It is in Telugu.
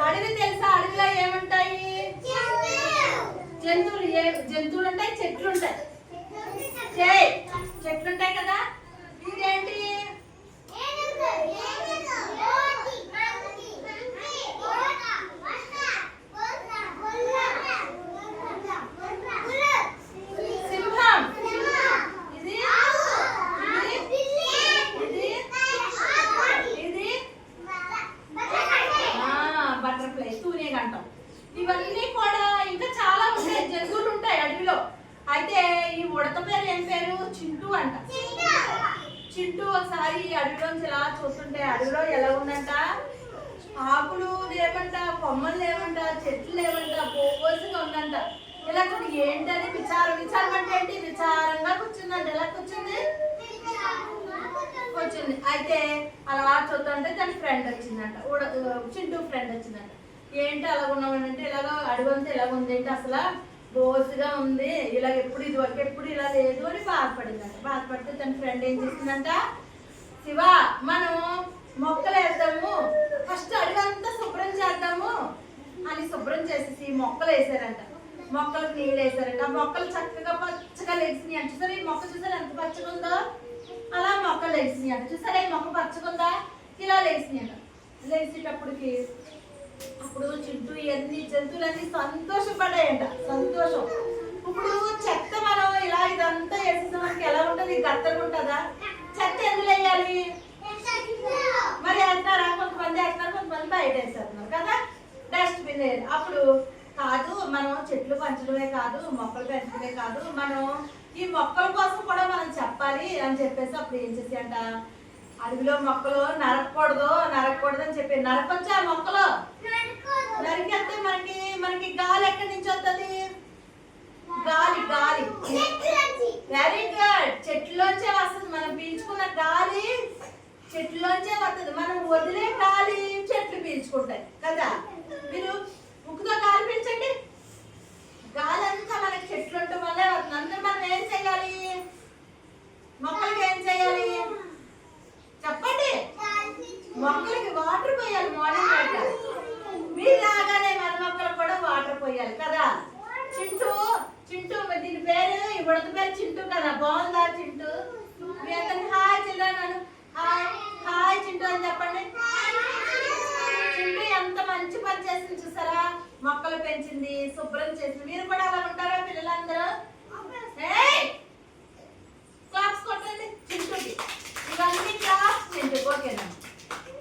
అడవి తెలుసా? అడవిలో ఏముంటాయి? జంతువులు. జంతువులు ఉంటాయి, చెట్లు ఉంటాయి. చెట్లు ఉంటాయి కదా. ఇదేంటి? బటర్ఫ్లై, తూనీగ అంటాం. ఇవన్నీ కూడా ఇంకా చాలా ఉంటాయి, జంతువులు ఉంటాయి అడవిలో. అయితే ఈ ఉడత పేరు ఏం పేరు? చింటూ అంట. చింటూ ఒకసారి అడవిలోంచి ఇలా చూస్తుంటే అడవిలో ఎలా ఉందంట, ఆకులు లేవంట, కొమ్మలు లేవంట, చెట్లు లేవంట, పోసిగా ఉందంట. ఇలా చూడు ఏంటని విచారం. విచారం అంటే ఏంటి? విచారంగా కూర్చుందంట. ఎలా కూర్చుంది? వచ్చింది. అయితే అలా చూద్దాంటే దాని ఫ్రెండ్ వచ్చిందంట, చింటూ ఫ్రెండ్ వచ్చిందంట. ఏంటి అలా ఉన్నామనంటే, ఇలాగ అడుగంతా ఇలాగ ఉంది ఏంటి, అసలు బోసుగా ఉంది, ఇలాగ ఎప్పుడు ఇది వరకు ఎప్పుడు ఇలా లేదు అని బాధపడిందంట. బాధపడితే తన ఫ్రెండ్ ఏం చేసిందంట, శివ మనం మొక్కలు వేద్దాము, ఫస్ట్ అడుగంతా శుభ్రం చేద్దాము అని శుభ్రం చేసేసి మొక్కలు వేసారంట. మొక్కలకు నీళ్ళు వేసారంట. ఆ మొక్కలు చక్కగా పచ్చగా లేచినాయి అంట. సరే ఈ మొక్క చూసారు ఎంత పచ్చగా ఉందో, అలా మొక్కలు లేచినాయి అంట. చూసారా ఈ మొక్క పచ్చగుందా, ఇలా లేచినాయి అంట. లేచేటప్పటికి అప్పుడు చింటూ ఇవన్నీ జంతువులన్నీ సంతోషపడ్డాయంట. సంతోషం. ఇప్పుడు చెత్త మనం ఇలా ఇదంతా వేసేసిన మనకి ఎలా ఉంటుంది? గత్తగా ఉంటుందా? చెత్త ఎందులో వేయాలి? మరి వేస్తారా? కొంతమంది వేస్తున్నారు, కొంతమంది బయట వేసేస్తున్నారు కదా, డస్ట్బిన్ వేయాలి. అప్పుడు కాదు, మనం చెట్లు పెంచడమే కాదు, మొక్కలు పెంచడమే కాదు, మనం ఈ మొక్కల కోసం కూడా మనం చెప్పాలి అని చెప్పేసి అప్పుడు ఏం చేసి అంట, అడవిలో మొక్కలు నరకకూడదు అని చెప్పి నరకొచ్చా మొక్కలు నరికేస్తే మనకి గాలి ఎక్కడి నుంచి వస్తుంది? గాలి వెరీ గుడ్, చెట్లోంచే వస్తుంది. మనం పీల్చుకున్న గాలి చెట్లోంచే వస్తుంది. మనం వదిలే గాలి చెట్లు పీల్చుకుంటాయి కదా. మీరు ముక్కుతో గాలి పీల్చండి, గాలి అంతా మనకి చెట్లు ఉండటం వల్లే వస్తుంది. అందరూ మనం ఏం చేయాలి? మొక్కలకి ఏం చేయాలి చెప్పండి? మొక్కలకి వాటర్ పోయాలి. మార్నింగ్ బయట మీలాగానే మన మొక్కలకు కూడా వాటర్ పోయాలి కదా. చింటూ దీని పేరు, ఈ ఉడత పేరు చింటూ కదా. బాగుందా చింటూ? మీ అందరికి హాయ్ చిల్డ్రన్, హాయ్ చింటూ అని చెప్పండి. చింటూ ఎంత మంచి పని చేసింది చూసారా, మొక్కలు పెంచింది, శుభ్రం చేసింది. మీరు కూడా అలా ఉంటారా పిల్లలందరూ? క్లాప్స్ కొట్టండి చింటూకి. ఇవన్నీ క్లాప్స్ చింటూ. ఓకేనా?